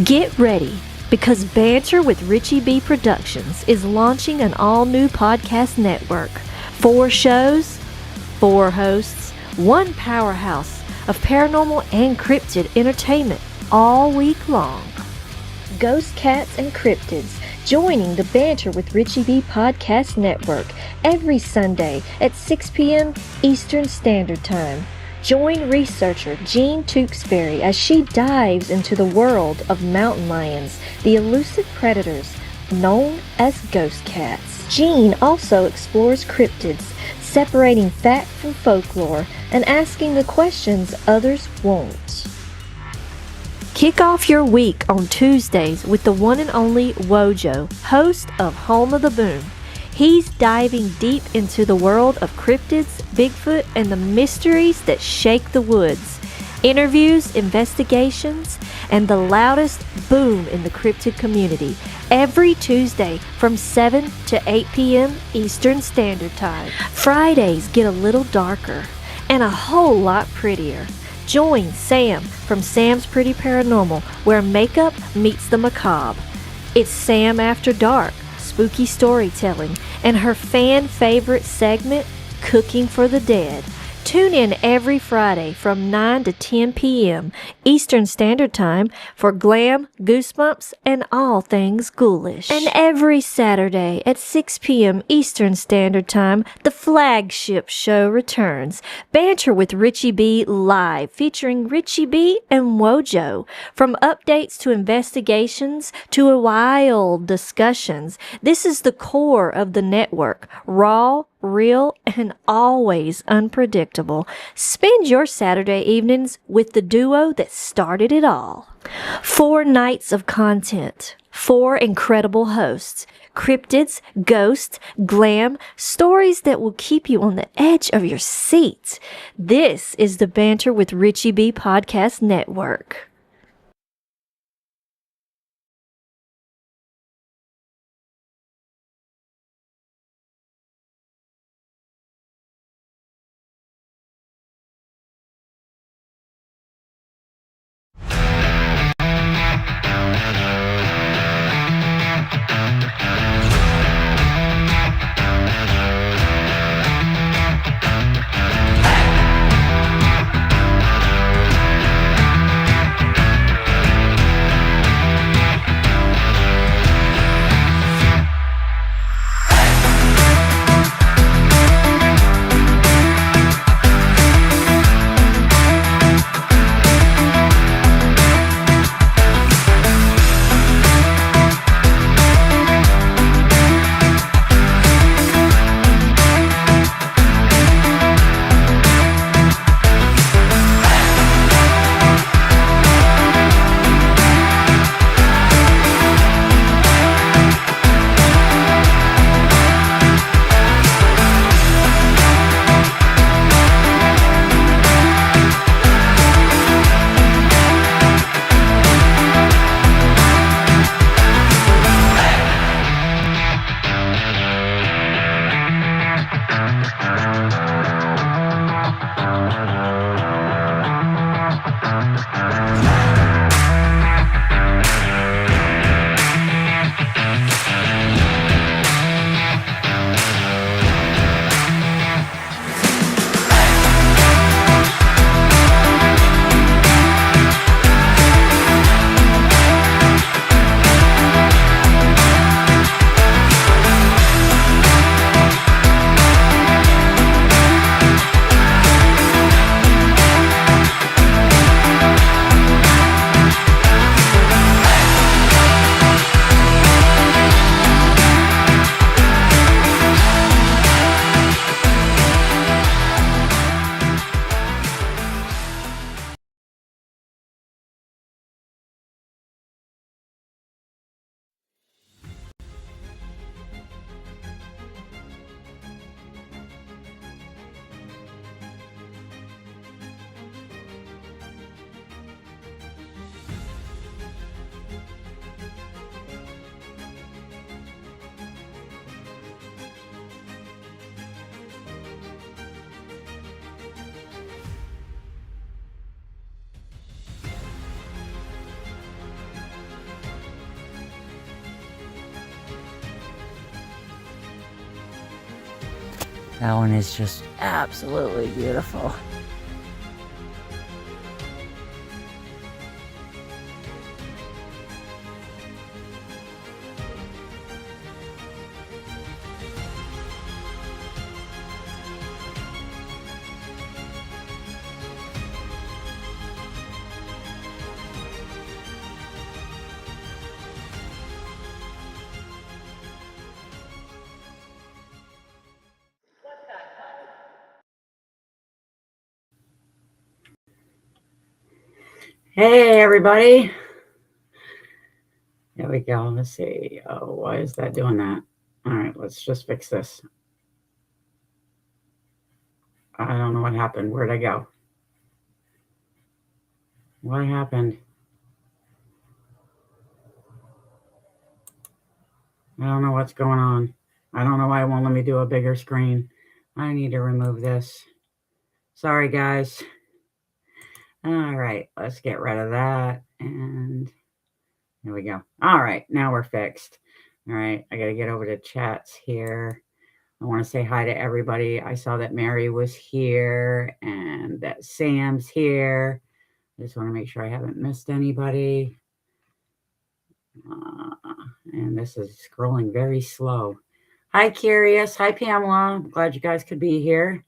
Get ready, because Banter with Richie B Productions is launching an all-new podcast network. 4 shows, 4 hosts, 1 powerhouse of paranormal and cryptid entertainment all week long. Ghost Cats and Cryptids, joining the Banter with Richie B Podcast Network every Sunday at 6 p.m. Eastern Standard Time. Join researcher Jean Tewskbury as she dives into the world of mountain lions, the elusive predators known as ghost cats. Jean also explores cryptids, separating fact from folklore and asking the questions others won't. Kick off your week on Tuesdays with the one and only Wojo, host of Home of the Boom. He's diving deep into the world of cryptids, Bigfoot, and the mysteries that shake the woods. Interviews, investigations, and the loudest boom in the cryptid community. Every Tuesday from 7 to 8 p.m. Eastern Standard Time. Fridays get a little darker and a whole lot prettier. Join Sam from Sam's Pretty Paranormal, where makeup meets the macabre. It's Sam After Dark, spooky storytelling, and her fan favorite segment, Cooking for the Dead. Tune in every Friday from 9 to 10 p.m. Eastern Standard Time for glam, goosebumps, and all things ghoulish. And every Saturday at 6 p.m. Eastern Standard Time, the flagship show returns, Banter with Richie B Live, featuring Richie B and Wojo. From updates to investigations to wild discussions, this is the core of the network. Raw, real, and always unpredictable. Spend your Saturday evenings with the duo that started it all. 4 nights of content, 4 incredible hosts, cryptids, ghosts, glam, stories that will keep you on the edge of your seat. This is the Banter with Richie B Podcast Network. That one is just absolutely beautiful. Hey, everybody. There we go. Let's see. Oh, why is that doing that? All right, let's just fix this. I don't know what happened. Where'd I go? What happened? I don't know what's going on. I don't know why it won't let me do a bigger screen. I need to remove this. Sorry, guys. All right, let's get rid of that. And there we go. All right, now we're fixed. All right, I got to get over to chats here. I want to say hi to everybody. I saw that Mary was here and that Sam's here. I just want to make sure I haven't missed anybody. And this is scrolling very slow. Hi, Curious. Hi, Pamela. I'm glad you guys could be here.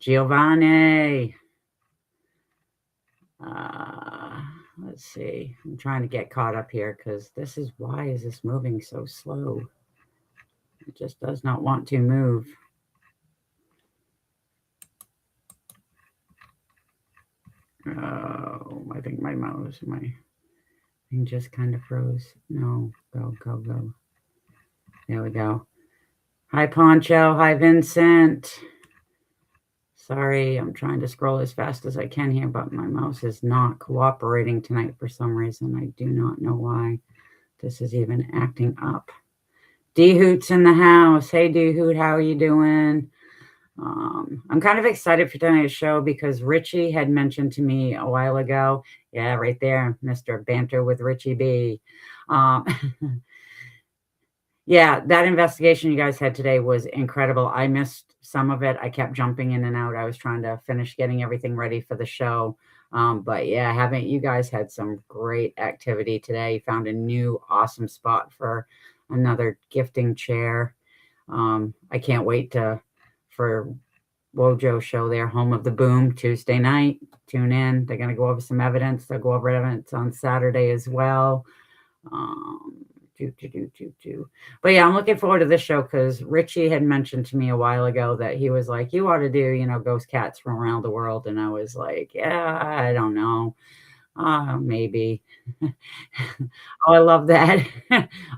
Giovanni. Let's see. I'm trying to get caught up here because why is this moving so slow? It just does not want to move. Oh, I think my mouse, my thing just kind of froze. No, go. There we go. Hi, Poncho. Hi, Vincent. Sorry, I'm trying to scroll as fast as I can here, but my mouse is not cooperating tonight for some reason. I do not know why this is even acting up. D-Hoot's in the house. Hey, D-Hoot, how are you doing? I'm kind of excited for tonight's show because Richie had mentioned to me a while ago. Yeah, right there, Mr. Banter with Richie B. Yeah, that investigation you guys had today was incredible. I missed some of it. I kept jumping in and out. I was trying to finish getting everything ready for the show. But yeah, you guys had some great activity today. You found a new awesome spot for another gifting chair. I can't wait for Wojo's show there, Home of the Boom, Tuesday night. Tune in. They're going to go over some evidence. They'll go over evidence on Saturday as well. But yeah, I'm looking forward to this show because Richie had mentioned to me a while ago that he was like, you ought to do, ghost cats from around the world. And I was like, yeah, I don't know. Maybe. Oh, I love that.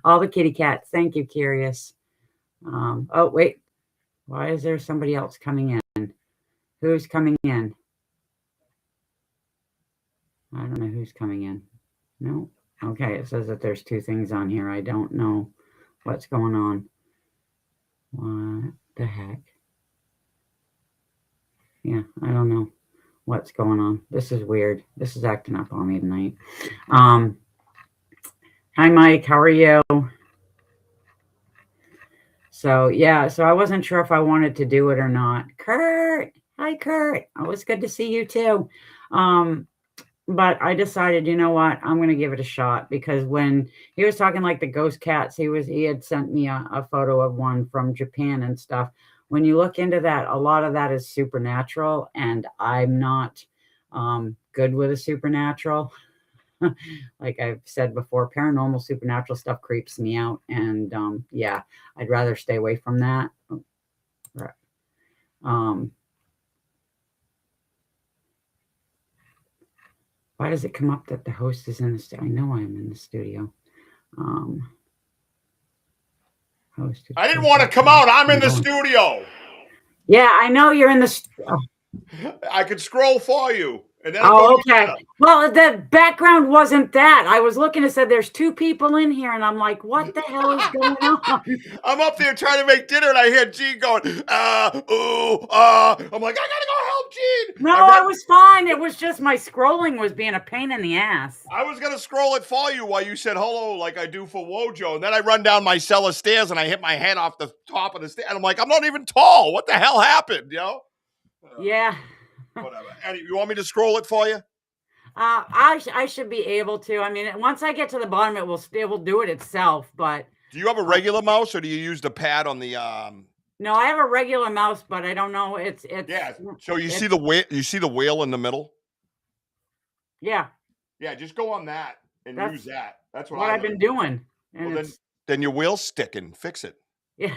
All the kitty cats. Thank you, Curious. Oh, wait. Why is there somebody else coming in? Who's coming in? I don't know who's coming in. No. Okay, it says that there's two things on here. I don't know what's going on. What the heck? Yeah, I don't know what's going on. This is weird. This is acting up on me tonight. Hi, Mike. How are you? So, yeah, so I wasn't sure if I wanted to do it or not. Kurt. Hi, Kurt. Oh, it's good to see you, too. But I decided, you know what, I'm going to give it a shot because when he was talking like the ghost cats, he had sent me a photo of one from Japan and stuff. When you look into that, a lot of that is supernatural, and I'm not good with the supernatural. Like I've said before, paranormal supernatural stuff creeps me out, and yeah, I'd rather stay away from that. Right. Why does it come up that the host is in the studio? I know I'm in the studio. Host. I didn't want to come out. I'm in the studio. Yeah, I know you're in the studio. I could scroll for you. And then okay. Well, the background wasn't that. I was looking and said there's two people in here, and I'm like, what the hell is going on? I'm up there trying to make dinner, and I hear Jean going, I'm like, I gotta go help Gene. No, I was fine. It was just my scrolling was being a pain in the ass. I was going to scroll it for you while you said hello like I do for Wojo. And then I run down my cellar stairs and I hit my head off the top of the stairs. And I'm like, I'm not even tall. What the hell happened, you know? Yeah. Whatever. Eddie, you want me to scroll it for you? I should be able to. I mean, once I get to the bottom, it will do it itself. But do you have a regular mouse or do you use the pad on the No, I have a regular mouse, but I don't know. It's yeah. So you see the whale? You see the whale in the middle? Yeah. Yeah. Just go on that and use that. That's what I've been doing. And well, then your wheel's sticking. Fix it. Yeah.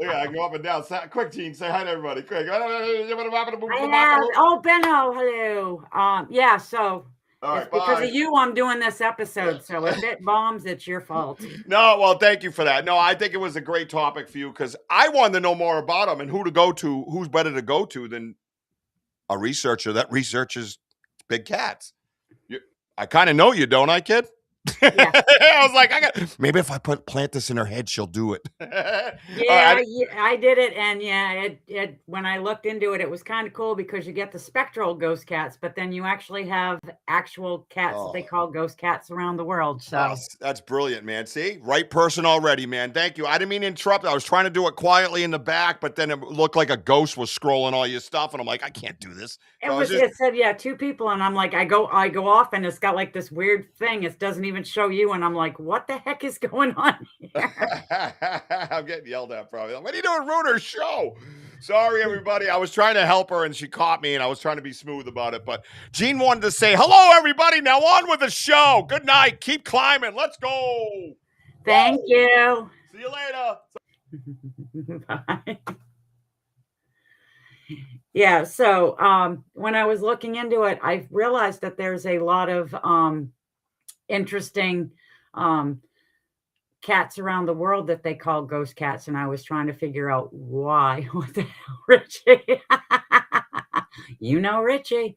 Yeah, I go up and down. Quick, Gene, say hi to everybody. Quick. Oh, Benno, hello. Yeah. So. All right, because of you, I'm doing this episode. So if it bombs, it's your fault. No, well, thank you for that. No, I think it was a great topic for you because I wanted to know more about them and who to go to. Who's better to go to than a researcher that researches big cats? I kind of know you, don't I, kid? Yeah. I was like, maybe if I plant this in her head, she'll do it. Yeah, I did it, and it when I looked into it, it was kind of cool because you get the spectral ghost cats, but then you actually have actual cats that they call ghost cats around the world. So that's brilliant, man. See, right person already, man. Thank you. I didn't mean to interrupt. I was trying to do it quietly in the back, but then it looked like a ghost was scrolling all your stuff, and I'm like, I can't do this. It said, yeah, 2 people, and I'm like, I go off, and it's got like this weird thing. It doesn't even show you, and I'm like, what the heck is going on here? I'm getting yelled at probably. What are you doing? Ruin her show. Sorry, everybody. I was trying to help her, and she caught me, and I was trying to be smooth about it. But Jean wanted to say, hello, everybody. Now on with the show. Good night. Keep climbing. Let's go. Thank you. See you later. Bye. Yeah, so when I was looking into it, I realized that there's a lot of interesting cats around the world that they call ghost cats, and I was trying to figure out why. What the hell, Richie? You know Richie.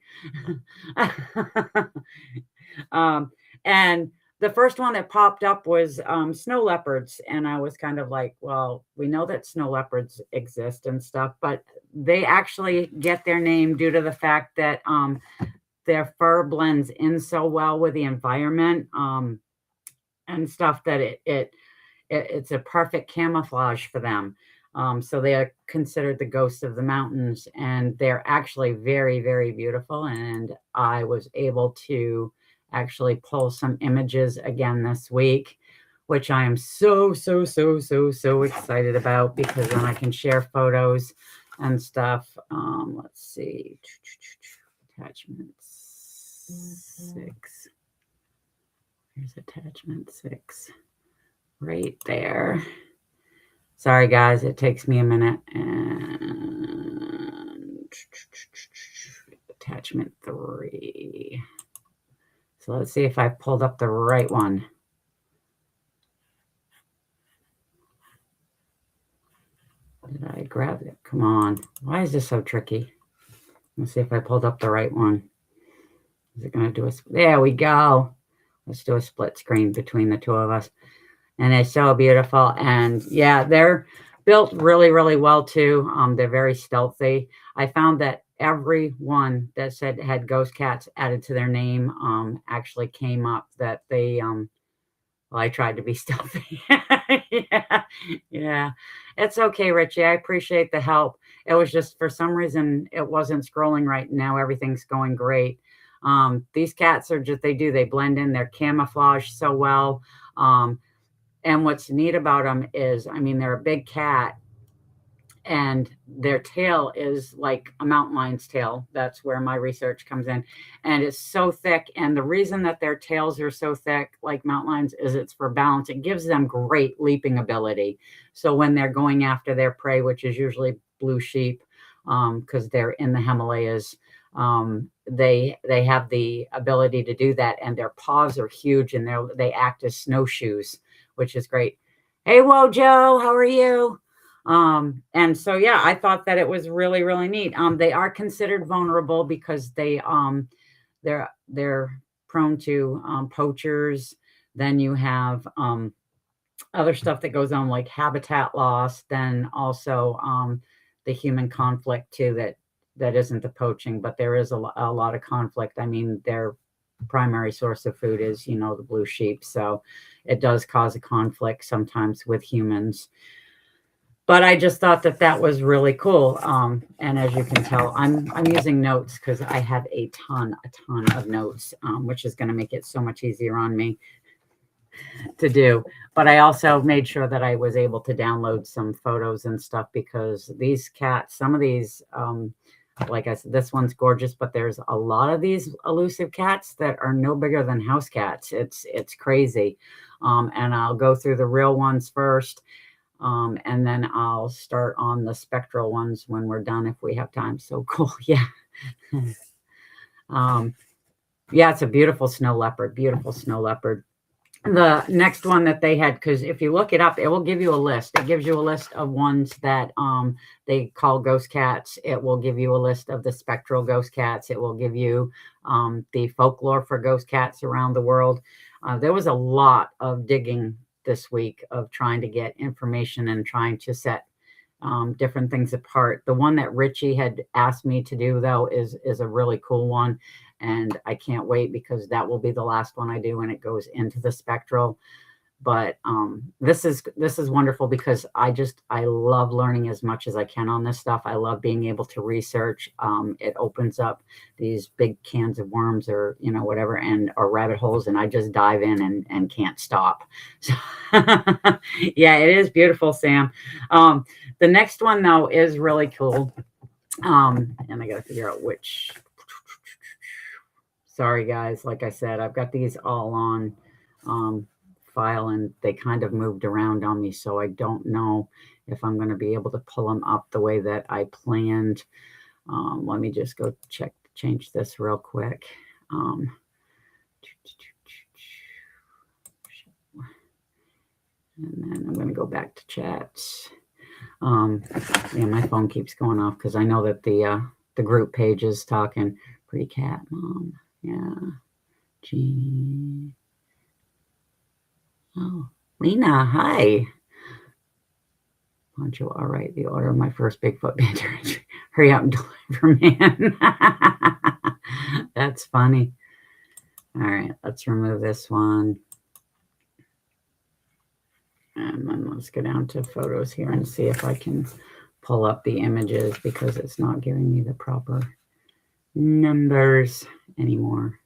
And the first one that popped up was snow leopards, and I was kind of like, well, we know that snow leopards exist and stuff, but they actually get their name due to the fact that their fur blends in so well with the environment and stuff that it's a perfect camouflage for them. So they are considered the ghosts of the mountains, and they're actually very, very beautiful. And I was able to actually pull some images again this week, which I am so excited about, because then I can share photos and stuff. Let's see. Attachment 6. Here's attachment 6 right there. Sorry, guys, it takes me a minute. And attachment 3. So let's see if I pulled up the right one. Did I grab it? Come on. Why is this so tricky? Let's see if I pulled up the right one. Is it going to do a... There we go. Let's do a split screen between the two of us. And they're so beautiful. And yeah, they're built really, really well too. They're very stealthy. I found that every one that said had ghost cats added to their name actually came up that they... Well, I tried to be stealthy. Yeah. It's okay, Richie. I appreciate the help. It was just, for some reason, it wasn't scrolling right now. Everything's going great. These cats are just, they blend in. They're camouflaged so well. And what's neat about them is, I mean, they're a big cat, and their tail is like a mountain lion's tail. That's where my research comes in. And it's so thick. And the reason that their tails are so thick, like mountain lions, is it's for balance. It gives them great leaping ability. So when they're going after their prey, which is usually blue sheep, because they're in the Himalayas, they have the ability to do that. And their paws are huge, and they act as snowshoes, which is great. Hey, Wojo, how are you? And so, yeah, I thought that it was really, really neat. They are considered vulnerable because they're prone to poachers. Then you have other stuff that goes on, like habitat loss. Then also human conflict too, that isn't the poaching, but there is a lot of conflict. I mean, their primary source of food is, the blue sheep. So it does cause a conflict sometimes with humans. But I just thought that was really cool. And as you can tell, I'm using notes because I have a ton of notes, which is going to make it so much easier on me to do. But I also made sure that I was able to download some photos and stuff, because these cats, some of these, like I said, this one's gorgeous, but there's a lot of these elusive cats that are no bigger than house cats. It's crazy. And I'll go through the real ones first. And then I'll start on the spectral ones when we're done, if we have time. So cool. Yeah. Yeah, it's a beautiful snow leopard, The next one that they had, because if you look it up, it will give you a list. It gives you a list of ones that they call ghost cats. It will give you a list of the spectral ghost cats. It will give you the folklore for ghost cats around the world. There was a lot of digging this week of trying to get information and trying to set different things apart. The one that Richie had asked me to do, though, is a really cool one. And I can't wait, because that will be the last one I do, and it goes into the spectral. But this is wonderful, because I love learning as much as I can on this stuff. I love being able to research. It opens up these big cans of worms, or whatever, or rabbit holes, and I just dive in and can't stop. So yeah, it is beautiful, Sam. The next one, though, is really cool. And I got to figure out which. Sorry, guys. Like I said, I've got these all on file, and they kind of moved around on me, so I don't know if I'm going to be able to pull them up the way that I planned. Let me just go change this real quick. And then I'm going to go back to chats. Yeah, my phone keeps going off because I know that the group page is talking. Pretty cat mom. Yeah. Jean. Oh, Lena, hi. Poncho, all right. The order of my first Bigfoot banter. Hurry up and deliver, man. That's funny. All right, let's remove this one. And then let's go down to photos here and see if I can pull up the images, because it's not giving me the proper numbers anymore.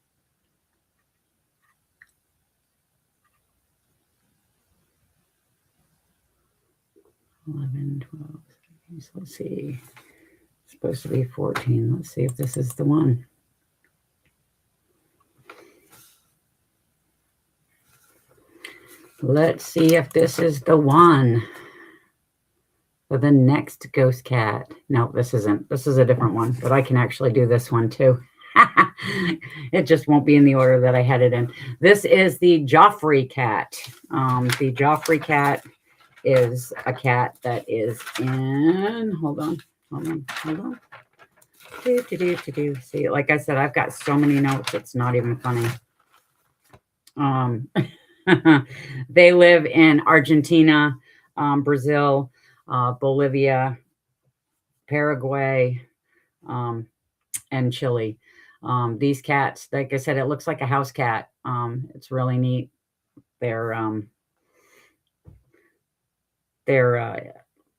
$11, $12. So let's see. It's supposed to be 14. Let's see if this is the one. Let's see if this is the one for the next ghost cat. No, this isn't. This is a different one, but I can actually do this one too. It just won't be in the order that I had it in. This is the Joffrey cat. The Joffrey cat is a cat that is in, hold on. See, like I said, I've got so many notes, it's not even funny. They live in Argentina, Brazil, Bolivia, Paraguay, and Chile. These cats, like I said, it looks like a house cat. It's really neat. They're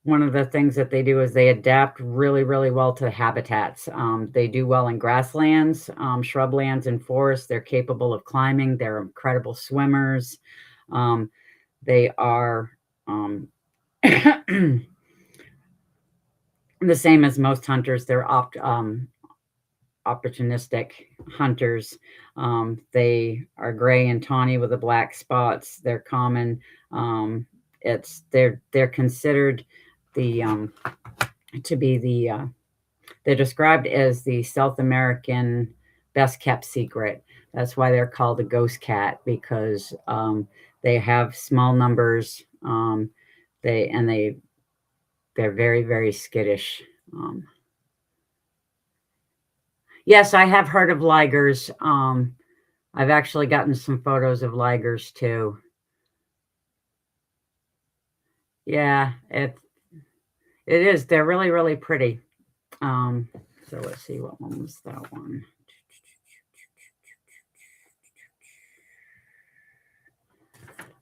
one of the things that they do is they adapt really, really well to the habitats. They do well in grasslands, shrublands, and forests. They're capable of climbing. They're incredible swimmers. They are the same as most hunters. They're opportunistic hunters. They are gray and tawny with the black spots. They're common. They're considered they're described as the South American best kept secret. That's why they're called a ghost cat, because they have small numbers. They're very, very skittish. Yes, I have heard of ligers. I've actually gotten some photos of ligers too. Yeah, It is. They're really, really pretty. So let's see, what one was that one?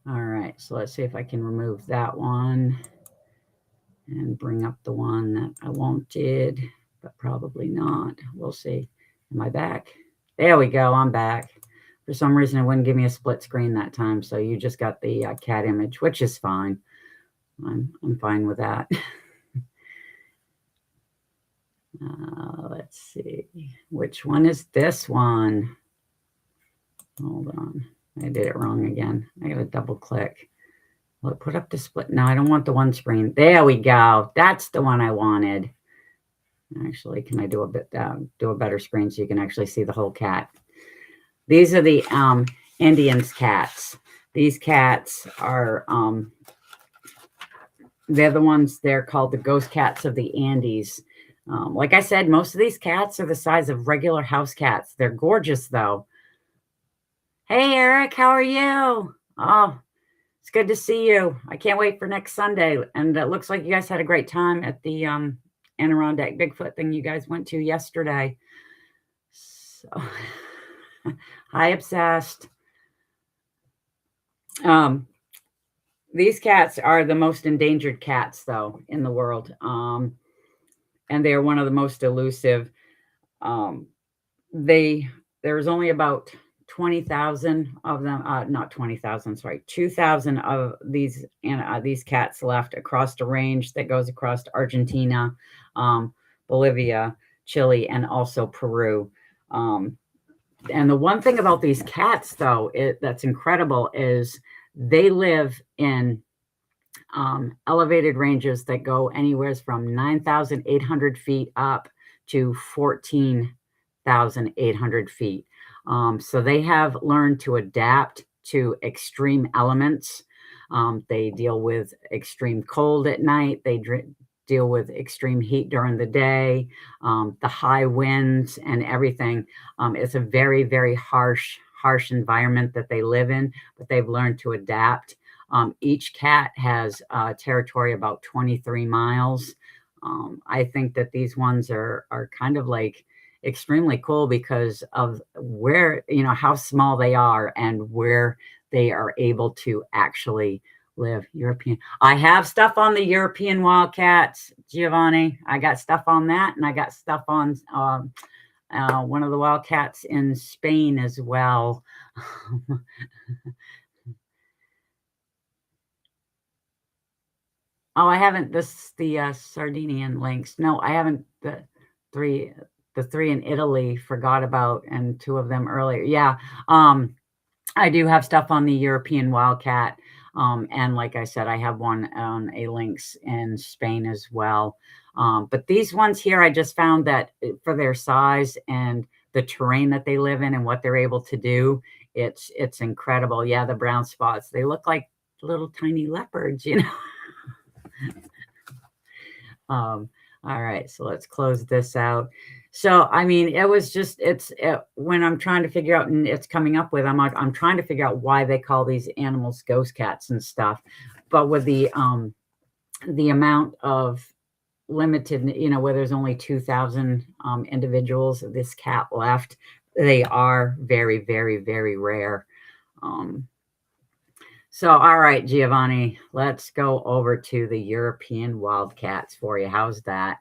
All right, so let's see if I can remove that one and bring up the one that I wanted, but probably not. We'll see. Am I back? There we go. I'm back. For some reason, it wouldn't give me a split screen that time, so you just got the cat image, which is fine. I'm fine with that. Let's see. Which one is this one? Hold on. I did it wrong again. I got to double click. Well, put up the split. No, I don't want the one screen. There we go. That's the one I wanted. Actually, can I do a better screen so you can actually see the whole cat? These are the Indians cats. These cats are they're the ones, they're called the ghost cats of the Andes. Like I said, most of these cats are the size of regular house cats. They're gorgeous, though. Hey, Eric, how are you? Oh, it's good to see you. I can't wait for next Sunday. And it looks like you guys had a great time at the Adirondack Bigfoot thing you guys went to yesterday. So, hi, Obsessed. These cats are the most endangered cats, though, in the world. And they are one of the most elusive. There's only about 20,000 of them, not 20,000, sorry, 2,000 of these cats left across the range that goes across Argentina, Bolivia, Chile, and also Peru. And the one thing about these cats, though, that's incredible is they live in elevated ranges that go anywhere from 9,800 feet up to 14,800 feet. So they have learned to adapt to extreme elements. They deal with extreme cold at night. They deal with extreme heat during the day, the high winds and everything. It's a very, very harsh environment that they live in, but they've learned to adapt. Each cat has territory about 23 miles. I think that these ones are kind of like extremely cool because of where, how small they are and where they are able to actually live. European. I have stuff on the European wildcats, Giovanni. I got stuff on that, and I got stuff on one of the wildcats in Spain as well. Oh, I haven't. The Sardinian lynx. No, I haven't. The three in Italy, forgot about, and two of them earlier. Yeah. I do have stuff on the European wildcat. And like I said, I have one on a lynx in Spain as well. But these ones here, I just found that for their size and the terrain that they live in and what they're able to do, it's incredible. Yeah, the brown spots, they look like little tiny leopards, All right, so let's close this out. So, I mean, it was just, when I'm trying to figure out, and it's coming up with, I'm trying to figure out why they call these animals ghost cats and stuff. But with the amount of limited, where there's only 2,000 individuals of this cat left, they are very, very, very rare. So, all right, Giovanni, let's go over to the European wildcats for you. How's that?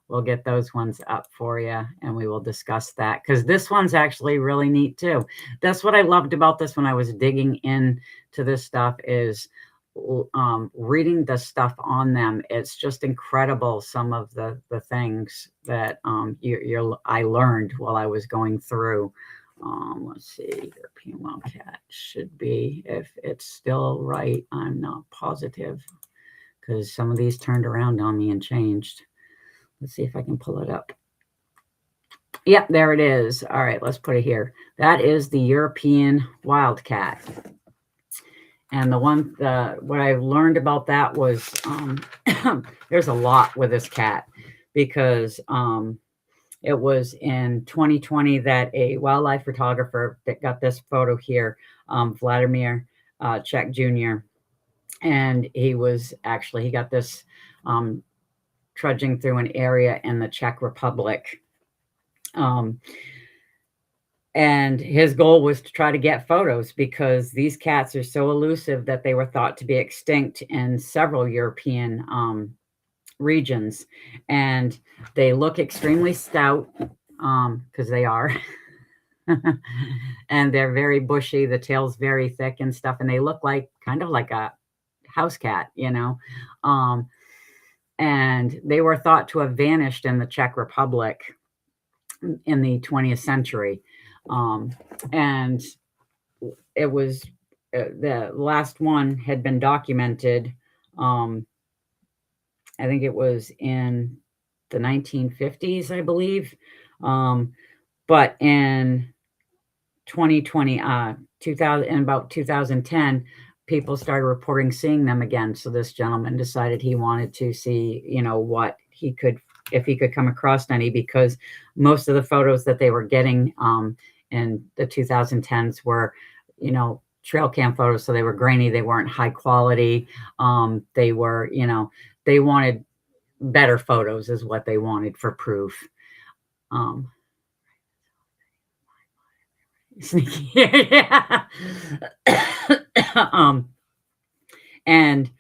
We'll get those ones up for you, and we will discuss that, because this one's actually really neat too. That's what I loved about this when I was digging into this stuff, is reading the stuff on them. It's just incredible, some of the things that I learned while I was going through. Let's see, European wildcat should be, if it's still right, I'm not positive, because some of these turned around on me and changed. Let's see if I can pull it up. Yep, there it is. All right, let's put it here. That is the European wildcat. And what I learned about that was there's a lot with this cat, because it was in 2020 that a wildlife photographer that got this photo here, Vladimir Czech Jr., And he got this trudging through an area in the Czech Republic. And his goal was to try to get photos because these cats are so elusive that they were thought to be extinct in several European regions. And they look extremely stout because they are. And they're very bushy. The tail's very thick and stuff. And they look kind of like a house cat, and they were thought to have vanished in the Czech Republic in the 20th century. And it was the last one had been documented. I think it was in the 1950s, I believe. But in 2020, 2000, in about 2010, people started reporting seeing them again. So this gentleman decided he wanted to see, what he could, if he could come across any, because most of the photos that they were getting in the 2010s were, trail cam photos. So they were grainy. They weren't high quality. They were, they wanted better photos is what they wanted for proof. Sneaky. Yeah. And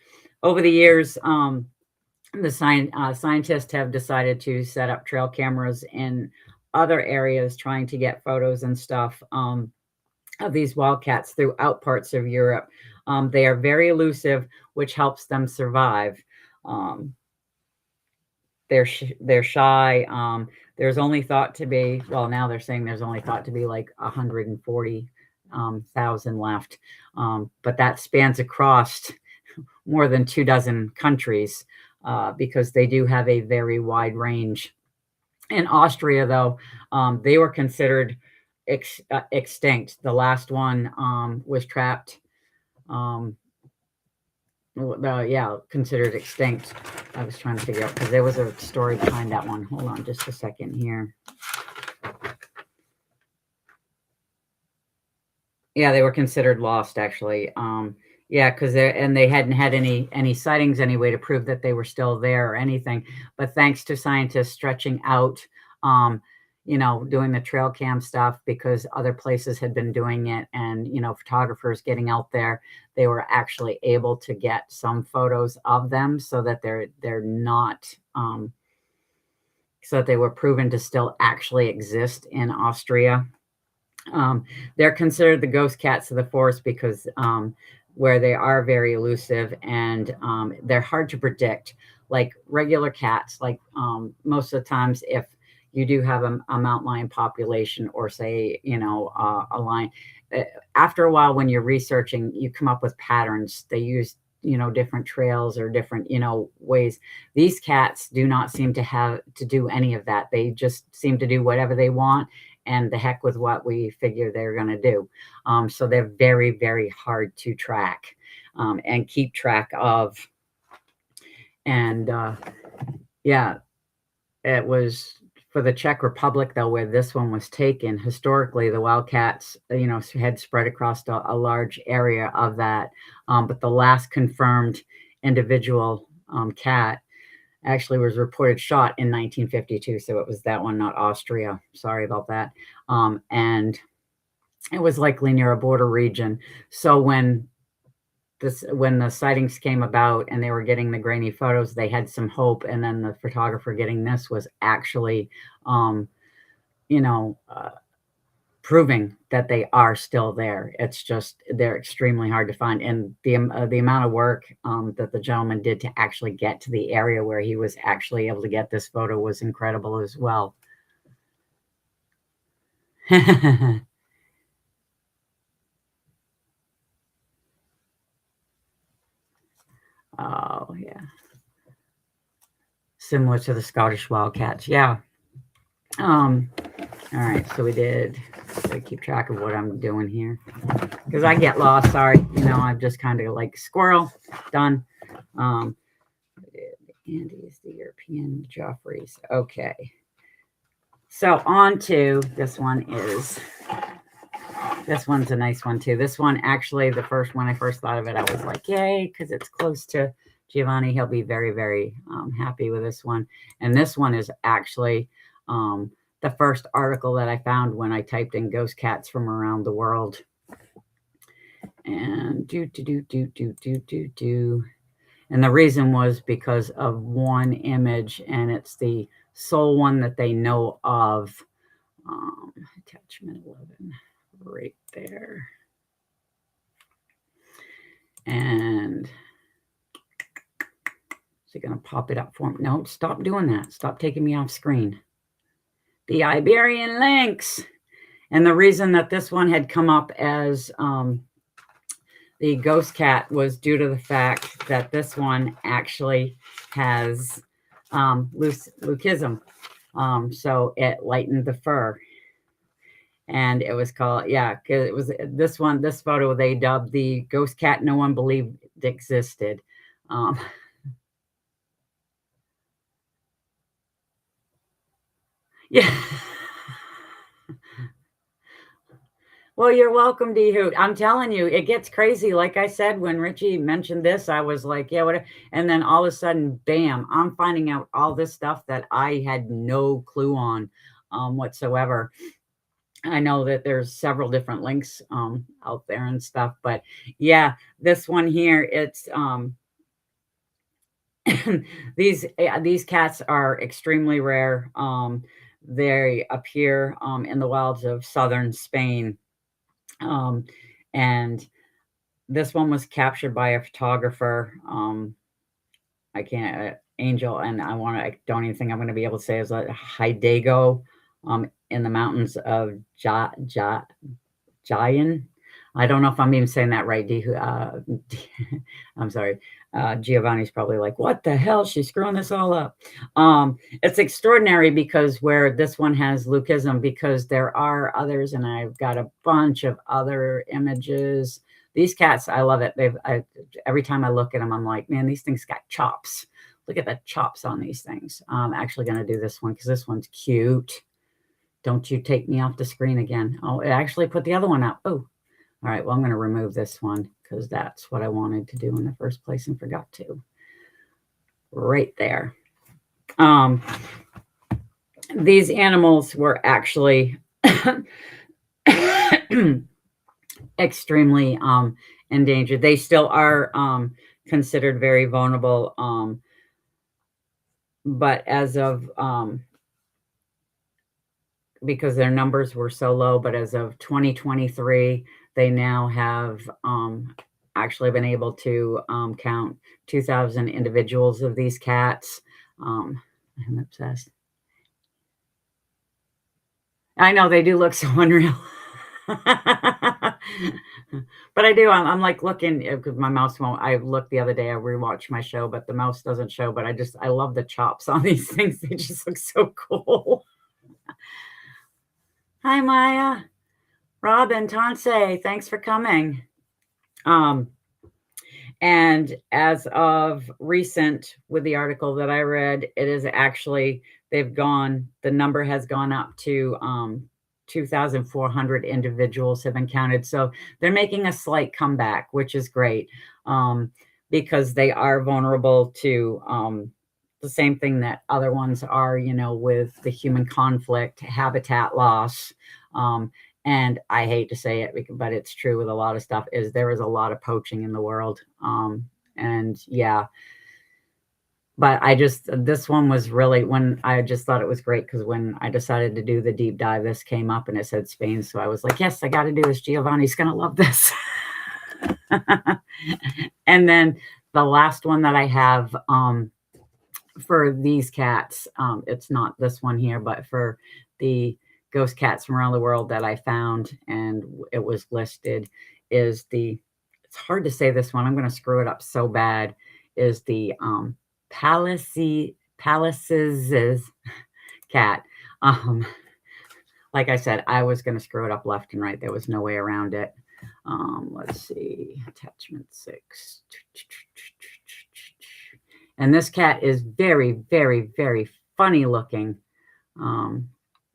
over the years, the scientists have decided to set up trail cameras in other areas, trying to get photos and stuff of these wildcats throughout parts of Europe. They are very elusive, which helps them survive. They're shy. There's only thought to be, well, now they're saying there's only thought to be like 140,000 left. But that spans across more than 24 countries because they do have a very wide range. In Austria, though, they were considered extinct. The last one was trapped. Considered extinct. I was trying to figure out because there was a story behind that one. Hold on just a second here. Yeah, they were considered lost, actually. Because they hadn't had any sightings anyway to prove that they were still there or anything. But thanks to scientists stretching out, doing the trail cam stuff because other places had been doing it, and photographers getting out there, they were actually able to get some photos of them so that they're not, so that they were proven to still actually exist in Austria. They're considered the ghost cats of the forest because where they are very elusive and they're hard to predict. Like regular cats, most of the times if you do have a mountain lion population or say, a lion, after a while when you're researching, you come up with patterns. They use, different trails or different, ways. These cats do not seem to have to do any of that. They just seem to do whatever they want and the heck with what we figure they're going to do. So they're very, very hard to track and keep track of. And it was for the Czech Republic, though, where this one was taken. Historically, the wildcats, had spread across a large area of that. But the last confirmed individual cat actually was reported shot in 1952. So it was that one, not Austria. Sorry about that. And it was likely near a border region. So when the sightings came about and they were getting the grainy photos, they had some hope. And then the photographer getting this was actually, proving that they are still there. It's just, they're extremely hard to find. And the amount of work that the gentleman did to actually get to the area where he was actually able to get this photo was incredible as well. Oh, yeah. Similar to the Scottish wildcats. Yeah. All right. So we did. I keep track of what I'm doing here because I get lost. Sorry. I'm just kind of like squirrel. Done. Andy's, the European Joffreys. Okay. So on to this one is This one's a nice one too. This one, actually, when I first thought of it, I was like, yay, because it's close to Giovanni. He'll be very, very happy with this one. And this one is actually the first article that I found when I typed in ghost cats from around the world. And And the reason was because of one image, and it's the sole one that they know of. Attachment 11, right there. And is it going to pop it up for me? No, stop doing that. Stop taking me off screen. The Iberian lynx. And the reason that this one had come up as the ghost cat was due to the fact that this one actually has leucism. So it lightened the fur. And it was called, because it was this photo they dubbed the ghost cat no one believed existed. Yeah. Well, you're welcome, D-Hoot. I'm telling you, it gets crazy. Like I said, when Richie mentioned this, I was like, yeah, whatever. And then all of a sudden, bam, I'm finding out all this stuff that I had no clue on whatsoever. I know that there's several different links out there and stuff, but yeah, this one here, it's these cats are extremely rare. They appear in the wilds of southern Spain. And this one was captured by a photographer. I can't, Angel, and I don't even think I'm going to be able to say it's like Hidalgo, in the mountains of Jayan. I don't know if I'm even saying that right. I'm sorry. Giovanni's probably like, what the hell? She's screwing this all up. It's extraordinary because where this one has leucism, because there are others, and I've got a bunch of other images. These cats, I love it. Every time I look at them, I'm like, man, these things got chops. Look at the chops on these things. I'm actually going to do this one because this one's cute. Don't you take me off the screen again. Oh, it actually put the other one up. Oh, all right. Well, I'm going to remove this one because that's what I wanted to do in the first place and forgot to. Right there. These animals were actually extremely endangered. They still are considered very vulnerable. But as of because their numbers were so low, but as of 2023, they now have actually been able to count 2,000 individuals of these cats. I'm obsessed. I know they do look so unreal. But I do. I'm like looking because my mouse won't. I looked the other day. I rewatched my show, but the mouse doesn't show. But I love the chops on these things. They just look so cool. Hi, Maya, Robin, Tansei. Thanks for coming. And as of recent, with the article that I read, it is actually the number has gone up to 2,400 individuals have been counted. So they're making a slight comeback, which is great, because they are vulnerable to the same thing that other ones are, with the human conflict, habitat loss. And I hate to say it, but it's true with a lot of stuff, is there is a lot of poaching in the world. And yeah. But this one was really, when I just thought it was great, because when I decided to do the deep dive, this came up and it said Spain. So I was like, yes, I got to do this. Giovanni's going to love this. And then the last one that I have for these cats, it's not this one here, but for the ghost cats from around the world that I found, and it was listed, is it's hard to say this one. I'm going to screw it up so bad, is the Palaces cat. Like I said, I was going to screw it up left and right. There was no way around it. Let's see, attachment 6. And this cat is very, very, very funny looking.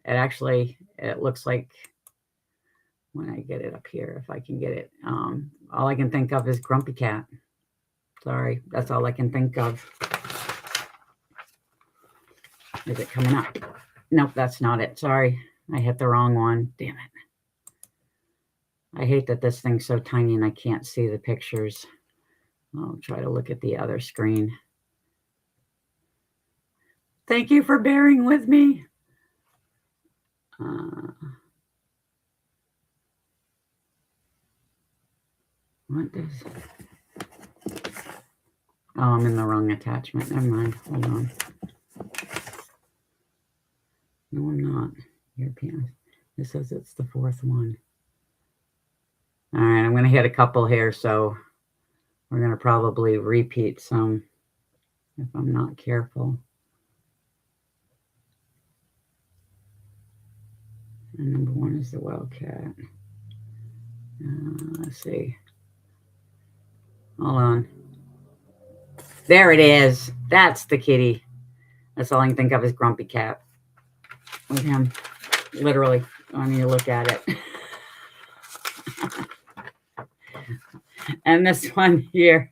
It looks like when I get it up here, if I can get it. All I can think of is Grumpy Cat. Sorry, that's all I can think of. Is it coming up? Nope, that's not it. Sorry, I hit the wrong one. Damn it. I hate that this thing's so tiny and I can't see the pictures. I'll try to look at the other screen. Thank you for bearing with me. What is... Oh, I'm in the wrong attachment. Never mind. Hold on. No, I'm not. European. This says it's the fourth one. All right, I'm going to hit a couple here, so we're going to probably repeat some if I'm not careful. And number one is the wildcat. Let's see. Hold on. There it is. That's the kitty. That's all I can think of is Grumpy Cat. With him. Literally. I need to look at it. And this one here.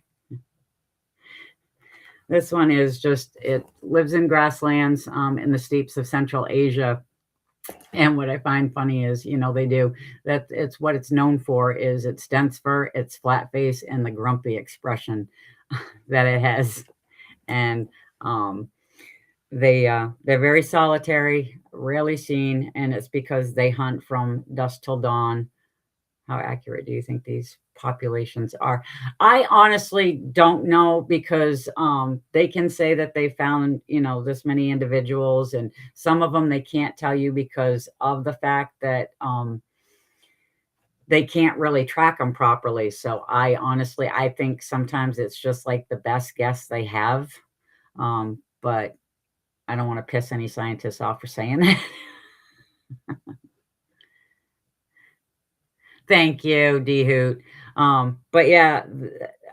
This one is just, it lives in grasslands in the steppes of Central Asia. And what I find funny is, you know, they do that. It's what it's known for is its dense fur, its flat face, and the grumpy expression that it has. And they're very solitary, rarely seen, and it's because they hunt from dusk till dawn. How accurate do you think these populations are? I honestly don't know, because they can say that they found, you know, this many individuals, and some of them they can't tell you because of the fact that they can't really track them properly. So I think sometimes it's just like the best guess they have. But I don't want to piss any scientists off for saying that. Thank you, D-Hoot. But yeah,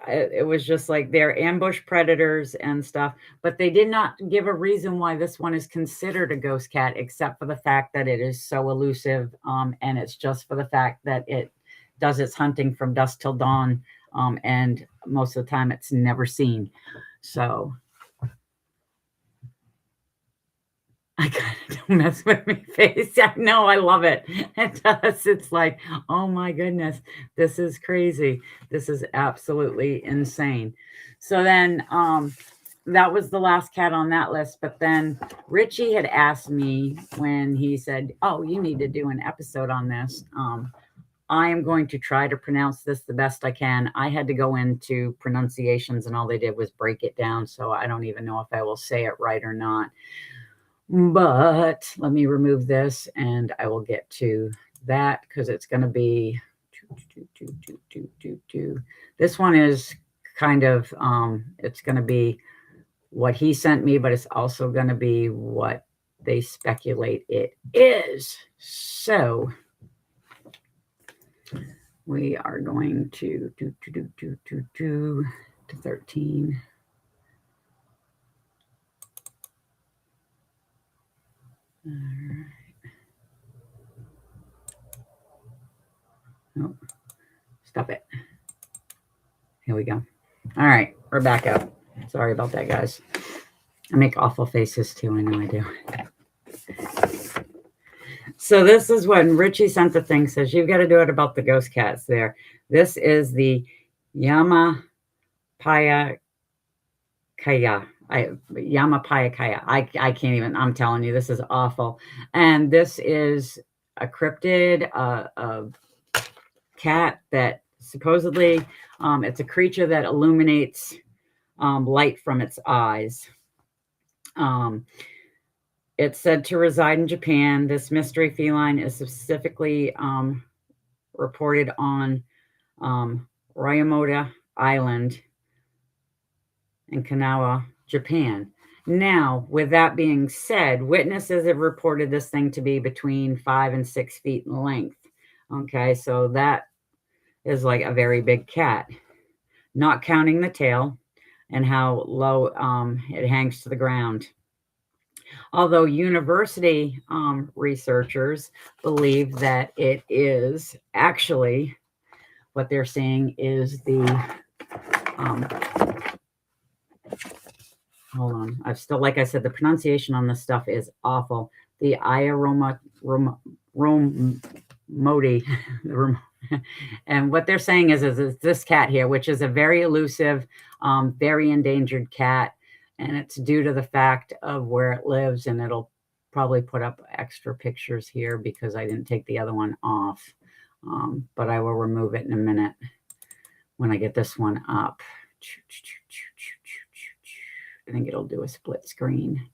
it was just like they're ambush predators and stuff, but they did not give a reason why this one is considered a ghost cat, except for the fact that it is so elusive. And it's just for the fact that it does its hunting from dusk till dawn. And most of the time it's never seen. So I kind of don't mess with my face. I know, I love it. It does. It's like, oh my goodness, this is crazy. This is absolutely insane. So then that was the last cat on that list. But then Richie had asked me when he said, oh, you need to do an episode on this. I am going to try to pronounce this the best I can. I had to go into pronunciations and all they did was break it down. So I don't even know if I will say it right or not. But let me remove this and I will get to that, because it's going to be this one is kind of it's going to be what he sent me, but it's also going to be what they speculate it is. So we are going to 13. All right. Oh, stop it. Here we go. All right, we're back up. Sorry about that, guys. I make awful faces too. I know I do. So this is when Richie sent the thing. Says you've got to do it about the ghost cats there. This is the Yamapaya Kaya. Yamapaya. I can't even, I'm telling you, this is awful. And this is a cryptid, a cat that supposedly it's a creature that illuminates light from its eyes. It's said to reside in Japan. This mystery feline is specifically reported on Ryomoda Island in Kanawa, Japan. Now, with that being said, witnesses have reported this thing to be between 5 and 6 feet in length. Okay, so that is like a very big cat, not counting the tail and how low it hangs to the ground. Although university researchers believe that it is actually what they're saying is the hold on. I've still, like I said, the pronunciation on this stuff is awful. The Modi, and what they're saying is this cat here, which is a very elusive, very endangered cat, and it's due to the fact of where it lives, and it'll probably put up extra pictures here because I didn't take the other one off, but I will remove it in a minute when I get this one up. I think it'll do a split screen.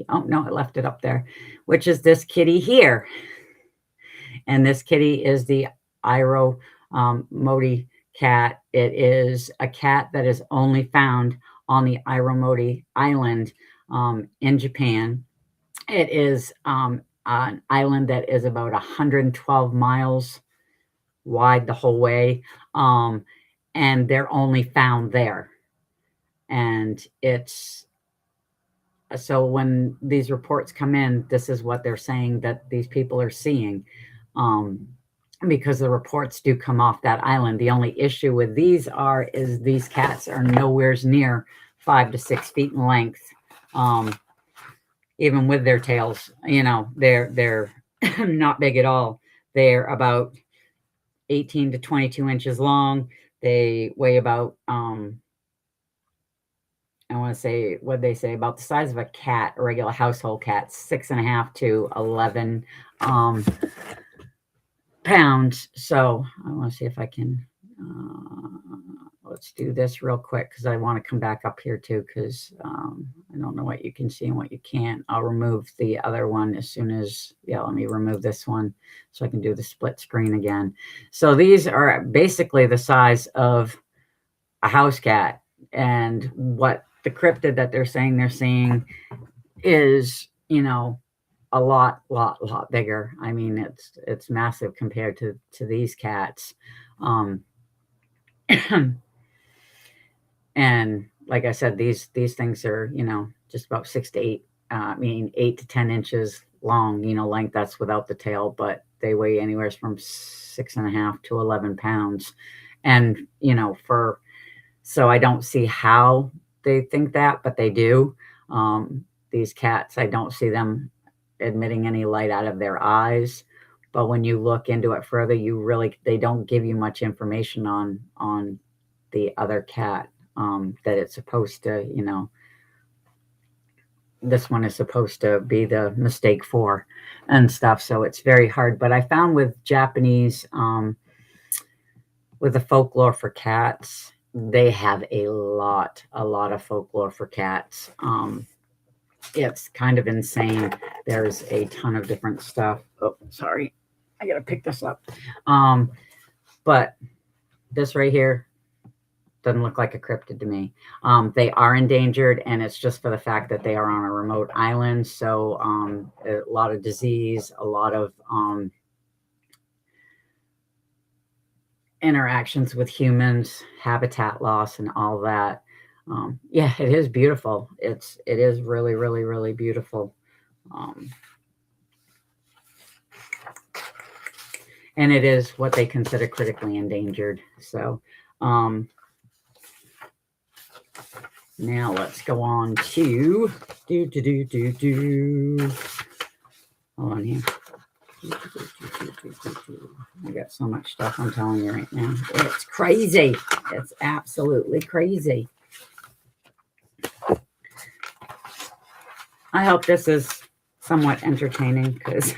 Oh, no, I left it up there, which is this kitty here. And this kitty is the Modi cat. It is a cat that is only found on the Modi Island in Japan. It is an island that is about 112 miles wide the whole way. And they're only found there. And it's so when these reports come in, this is what they're saying that these people are seeing, because the reports do come off that island. The only issue with these is these cats are nowhere near 5 to 6 feet in length, even with their tails. You know, they're not big at all. They're about 18 to 22 inches long. They weigh about I want to say what they say about the size of a cat, a regular household cat, 6.5 to 11 pounds. So I want to see if I can, let's do this real quick because I want to come back up here too, because I don't know what you can see and what you can't. I'll remove the other one as soon as, let me remove this one so I can do the split screen again. So these are basically the size of a house cat, and what the cryptid that they're seeing is, a lot bigger. I mean, it's massive compared to these cats. And like I said, these things are, just about 6 to 8, 8 to 10 inches long, length. That's without the tail, but they weigh anywhere from 6.5 to 11 pounds. And, so I don't see how they think that, but they do. These cats, I don't see them emitting any light out of their eyes. But when you look into it further, they don't give you much information on the other cat that it's supposed to, this one is supposed to be the mistake for and stuff. So it's very hard. But I found with Japanese, with the folklore for cats, they have a lot of folklore for cats. It's kind of insane. There's a ton of different stuff. Oh, sorry. I got to pick this up. But this right here doesn't look like a cryptid to me. They are endangered, and it's just for the fact that they are on a remote island. So a lot of disease, a lot of interactions with humans, habitat loss, and all that. It is beautiful. It is really, really, really beautiful. And it is what they consider critically endangered. So now let's go on to hold on here. I got so much stuff, I'm telling you right now. It's crazy. It's absolutely crazy. I hope this is somewhat entertaining, because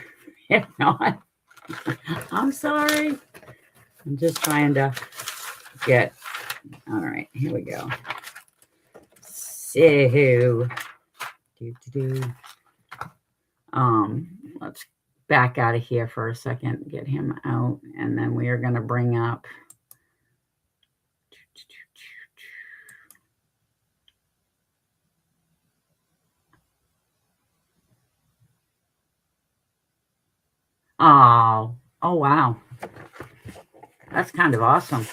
if not, I'm sorry. I'm just trying to get, all right, here we go. So, let's back out of here for a second, get him out, and then we are going to bring up oh wow, that's kind of awesome.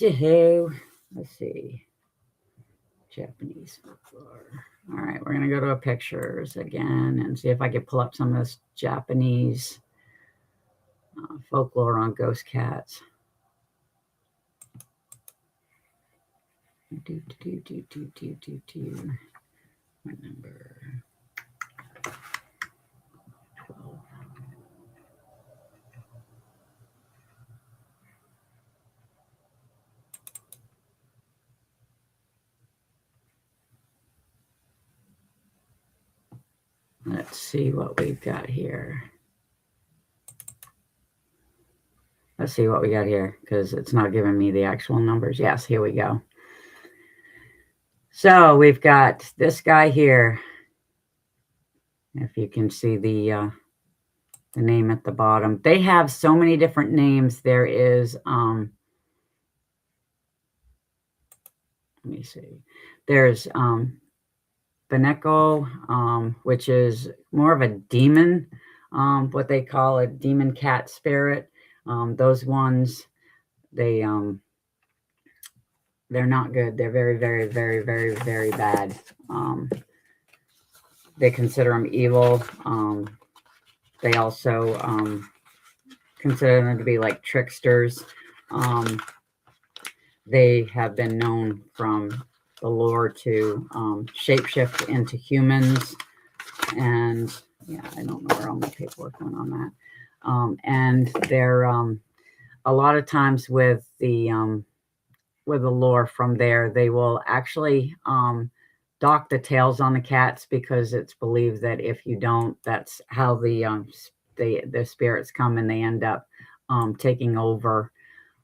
So, let's see. Japanese folklore. All right, we're going to go to pictures again and see if I can pull up some of this Japanese folklore on ghost cats. What number? 12. Let's see what we've got here. Let's see what we got here, because it's not giving me the actual numbers. Yes, here we go. So we've got this guy here. If you can see the name at the bottom. They have so many different names. There is, let me see. There's Beneko, which is more of a demon, what they call a demon cat spirit. Those ones, they're not good. They're very, very, very, very, very bad. They consider them evil. They also consider them to be like tricksters. They have been known from the lore to shapeshift into humans. And yeah, I don't know where all my paperwork went on that. And they're a lot of times with the lore from there, they will actually dock the tails on the cats, because it's believed that if you don't, that's how the spirits come, and they end up taking over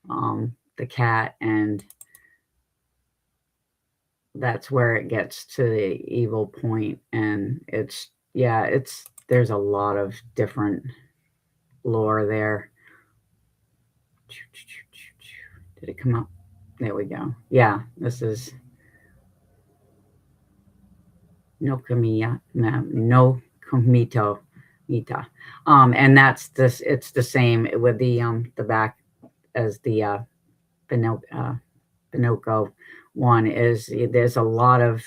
the cat, and that's where it gets to the evil point. And there's a lot of different lore there. Did it come up? There we go. Yeah, this is no Komito. Mita. And that's this, it's the same with the back as the Pinocchio one. Is there's a lot of,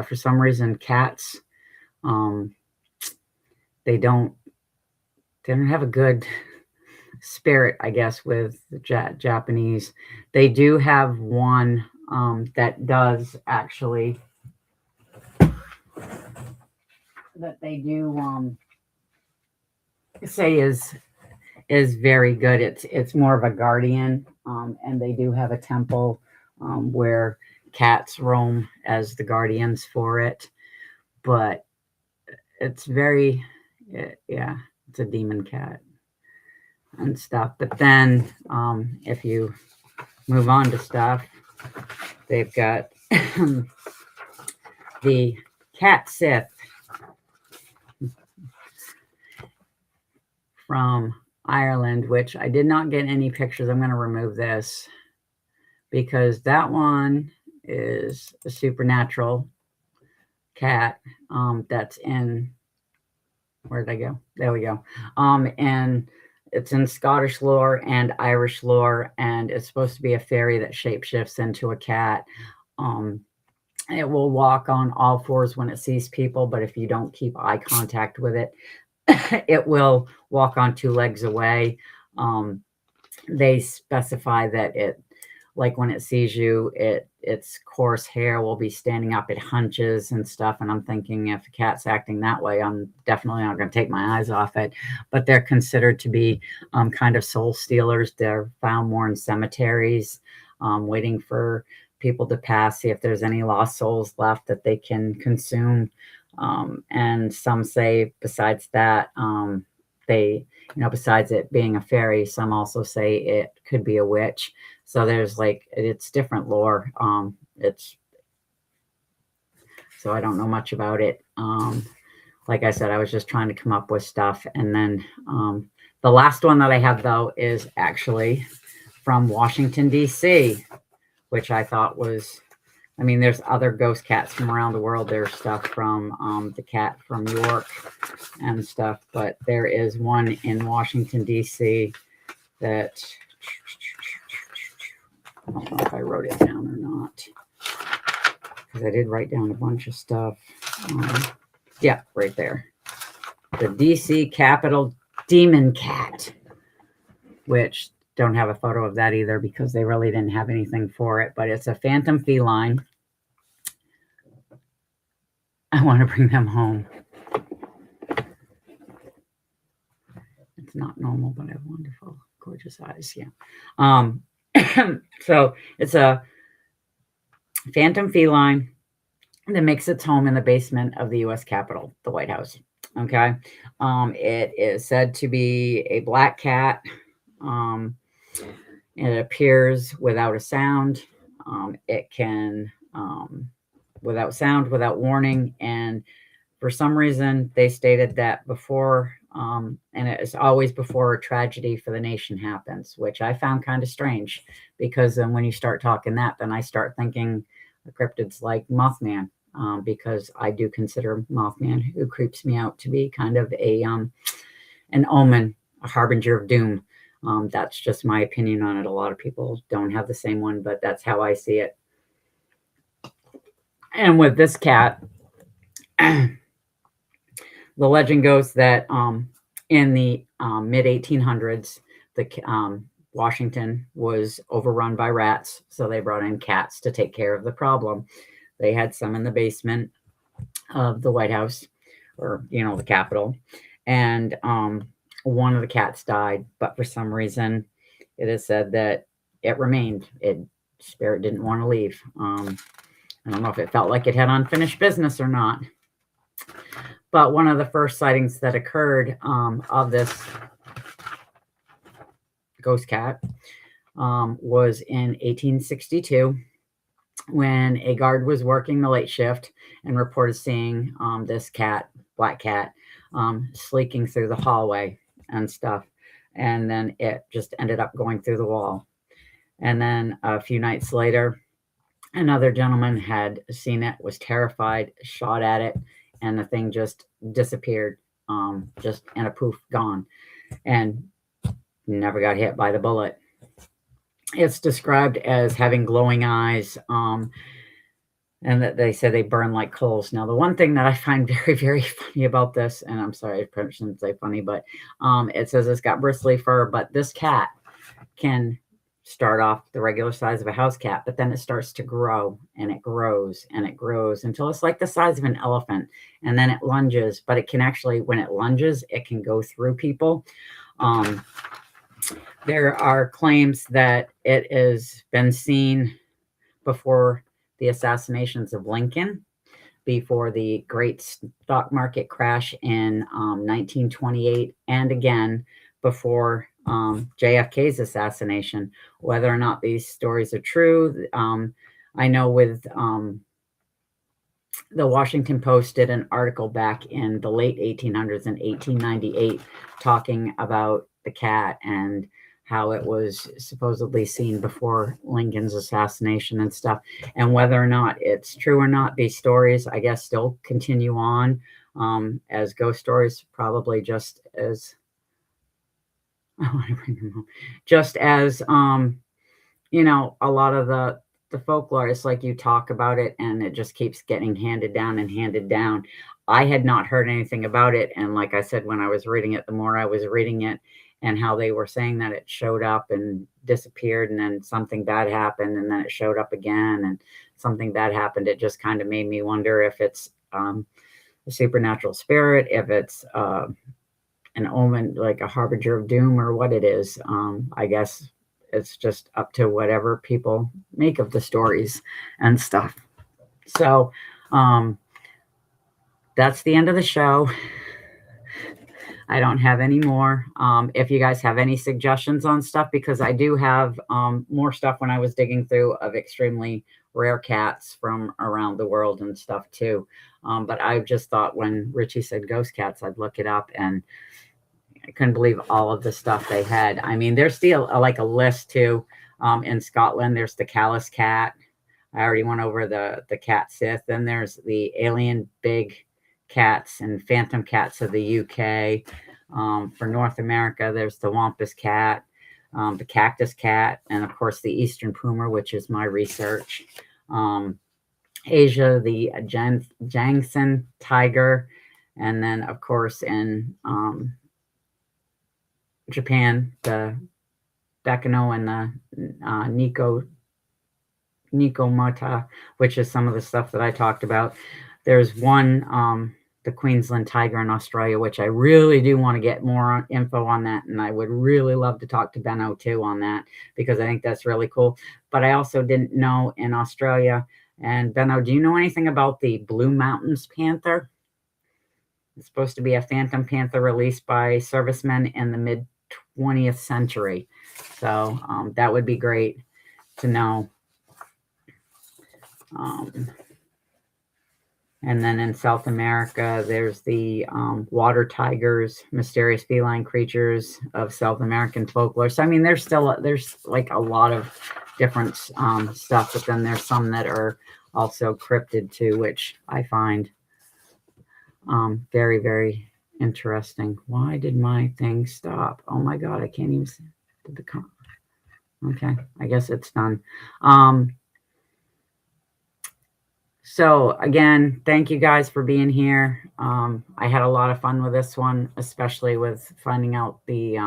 for some reason cats, they don't have a good spirit, I guess, with the Japanese. They do have one that does actually, that they do say is very good. It's more of a guardian, and they do have a temple where cats roam as the guardians for it. But it's very, it's a demon cat and stuff. But then if you move on to stuff, they've got the cat Sith from Ireland, which I did not get any pictures. I'm going to remove this because that one is a supernatural cat that's in, where did I go? There we go. And it's in Scottish lore and Irish lore, and it's supposed to be a fairy that shapeshifts into a cat. It will walk on all fours when it sees people, but if you don't keep eye contact with it, it will walk on two legs away. They specify that it, like when it sees you, its coarse hair will be standing up, it hunches and stuff. And I'm thinking, if a cat's acting that way, I'm definitely not going to take my eyes off it. But they're considered to be kind of soul stealers. They're found more in cemeteries, waiting for people to pass, see if there's any lost souls left that they can consume. And some say besides that, besides it being a fairy, some also say it could be a witch. So there's it's different lore. So I don't know much about it. Like I said, I was just trying to come up with stuff. And then the last one that I have, though, is actually from Washington, D.C., which I thought was, there's other ghost cats from around the world. There's stuff from the cat from York and stuff. But there is one in Washington, D.C. that don't know if I wrote it down or not, because I did write down a bunch of stuff. Yeah, right there. The DC Capitol Demon Cat, which don't have a photo of that either because they really didn't have anything for it, but it's a phantom feline. I want to bring them home. It's not normal, but I have wonderful, gorgeous eyes. Yeah. So it's a phantom feline that makes its home in the basement of the U.S. Capitol, the White House. Okay. It is said to be a black cat. It appears without a sound. It can, without sound, without warning. And for some reason, they stated that before, and it is always before a tragedy for the nation happens, which I found kind of strange, because then when you start talking that, then I start thinking the cryptids like Mothman, because I do consider Mothman, who creeps me out, to be kind of an omen, a harbinger of doom. That's just my opinion on it. A lot of people don't have the same one, but that's how I see it. And with this cat, the legend goes that in the mid 1800s, Washington was overrun by rats, so they brought in cats to take care of the problem. They had some in the basement of the White House, or the Capitol, and one of the cats died, but for some reason, it is said that it remained. Spirit didn't want to leave. I don't know if it felt like it had unfinished business or not. But one of the first sightings that occurred of this ghost cat was in 1862, when a guard was working the late shift and reported seeing this cat, black cat, sleeking through the hallway and stuff. And then it just ended up going through the wall. And then a few nights later, another gentleman had seen it, was terrified, shot at it, and the thing just disappeared, just in a poof, gone, and never got hit by the bullet. It's described as having glowing eyes, and that they say they burn like coals. Now, the one thing that I find very, very funny about this, and I'm sorry, I probably shouldn't say funny, but it says it's got bristly fur, but this cat can start off the regular size of a house cat, but then it starts to grow, and it grows and it grows until it's like the size of an elephant, and then it lunges. But it can actually, when it lunges, it can go through people. There are claims that it has been seen before the assassinations of Lincoln, before the great stock market crash in 1928, and again before JFK's assassination. Whether or not these stories are true, I know with the Washington Post did an article back in the late 1800s, in 1898, talking about the cat and how it was supposedly seen before Lincoln's assassination and stuff. And whether or not it's true or not, these stories, I guess, still continue on as ghost stories, probably just as, I want to bring them home, just as, a lot of the folklore, it's like you talk about it and it just keeps getting handed down and handed down. I had not heard anything about it. And like I said, when I was reading it, the more I was reading it, and how they were saying that it showed up and disappeared, and then something bad happened, and then it showed up again, and something bad happened. It just kind of made me wonder if it's a supernatural spirit, if it's an omen, like a harbinger of doom, or what it is. I guess it's just up to whatever people make of the stories and stuff. So that's the end of the show. I don't have any more. If you guys have any suggestions on stuff, because I do have more stuff when I was digging through of extremely rare cats from around the world and stuff too. But I just thought when Richie said ghost cats, I'd look it up, and I couldn't believe all of the stuff they had. I mean, there's still like a list too. In Scotland, there's the callous cat. I already went over the cat Sith. Then there's the alien big cats and phantom cats of the UK. For North America, there's the Wampus cat. the cactus cat, and of course the eastern puma, which is my research. Asia, the Jangsen tiger, and then of course in Japan, the Bekino and the Nikomata, which is some of the stuff that I talked about. There's one, the Queensland tiger in Australia, which I really do want to get more info on that. And I would really love to talk to Benno too on that, because I think that's really cool. But I also didn't know in Australia. And Benno, do you know anything about the Blue Mountains panther? It's supposed to be a phantom panther released by servicemen in the mid 20th century. So that would be great to know. And then in South America, there's the water tigers, mysterious feline creatures of South American folklore. So, I mean, there's like a lot of different stuff, but then there's some that are also cryptid too, which I find very, very interesting. Why did my thing stop? Oh my God, I can't even see. Okay, I guess it's done. So again, thank you guys for being here. I had a lot of fun with this one, especially with finding out the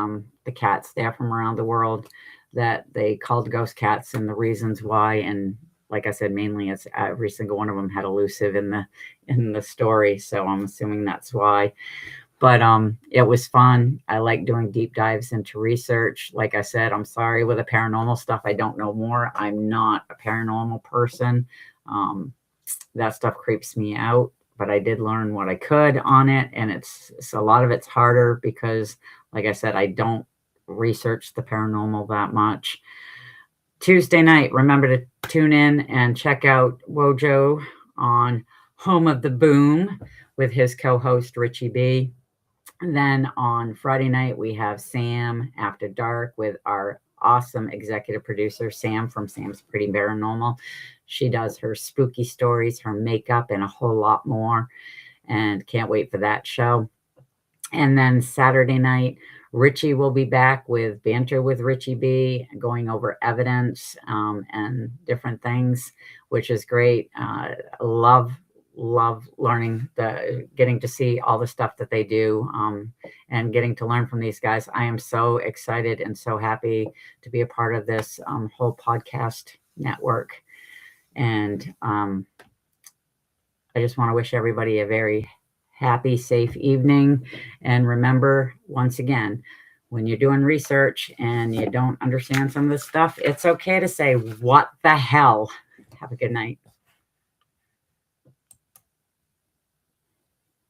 cats there from around the world that they called ghost cats and the reasons why. And like I said, mainly it's every single one of them had elusive in the story. So I'm assuming that's why. But it was fun. I like doing deep dives into research. Like I said, I'm sorry with the paranormal stuff. I don't know more. I'm not a paranormal person. That stuff creeps me out, but I did learn what I could on it. And it's a lot of it's harder because, like I said, I don't research the paranormal that much. Tuesday night, remember to tune in and check out Wojo on Home of the Boom with his co-host Richie B. And then on Friday night, we have Sam After Dark with our awesome executive producer, Sam from Sam's Pretty Paranormal. She does her spooky stories, her makeup, and a whole lot more. And can't wait for that show. And then Saturday night, Richie will be back with Banter with Richie B, going over evidence and different things, which is great. Love learning, getting to see all the stuff that they do and getting to learn from these guys. I am so excited and so happy to be a part of this whole podcast network. And I just want to wish everybody a very happy, safe evening. And remember, once again, when you're doing research and you don't understand some of this stuff, it's okay to say, what the hell? Have a good night.